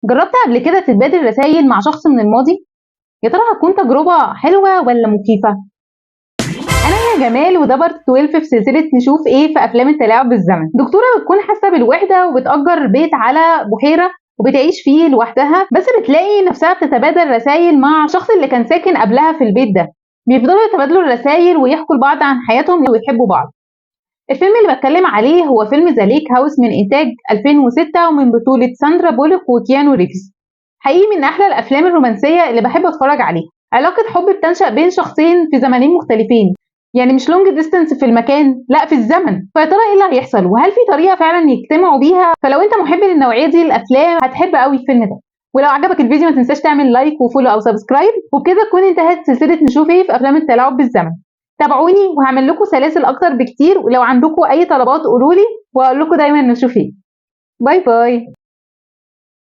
جربت قبل كده تتبادل رسايل مع شخص من الماضي؟ يا ترى هتكون تجربة حلوة ولا مخيفة؟ أنا يا جمال وده بارت 12 في سلسلة نشوف إيه في أفلام التلاعب بالزمن. دكتورة بتكون حاسة بالوحدة وبتأجر بيت على بحيرة وبتعيش فيه لوحدها، بس بتلاقي نفسها بتتبادل رسايل مع الشخص اللي كان ساكن قبلها في البيت ده. بيفضلوا يتبادلوا الرسايل ويحكوا لبعض عن حياتهم ويحبوا بعض. الفيلم اللي بتكلم عليه هو فيلم ذا ليك هاوس من إنتاج 2006 ومن بطولة ساندرا بولوك وكيانو ريفز. حقيقي من أحلى الأفلام الرومانسية اللي بحب أتفرج عليها. علاقة حب بتنشأ بين شخصين في زمانين مختلفين، يعني مش لونج ديستانس في المكان، لا في الزمن. فيا ترى ايه اللي هيحصل وهل في طريقة فعلا يجتمعوا بيها؟ فلو انت محب للنوعية دي الأفلام هتحب قوي الفيلم ده. ولو عجبك الفيديو ما تنساش تعمل لايك وفولو أو سبسكرايب، وبكده تكون انتهت سلسلة نشوف ايه في أفلام التلاعب بالزمن. تابعوني وهعمل لكم سلاسل اكتر بكتير، ولو عندكم اي طلبات قولوا لي واقول لكم دايما نشوف ايه. باي باي.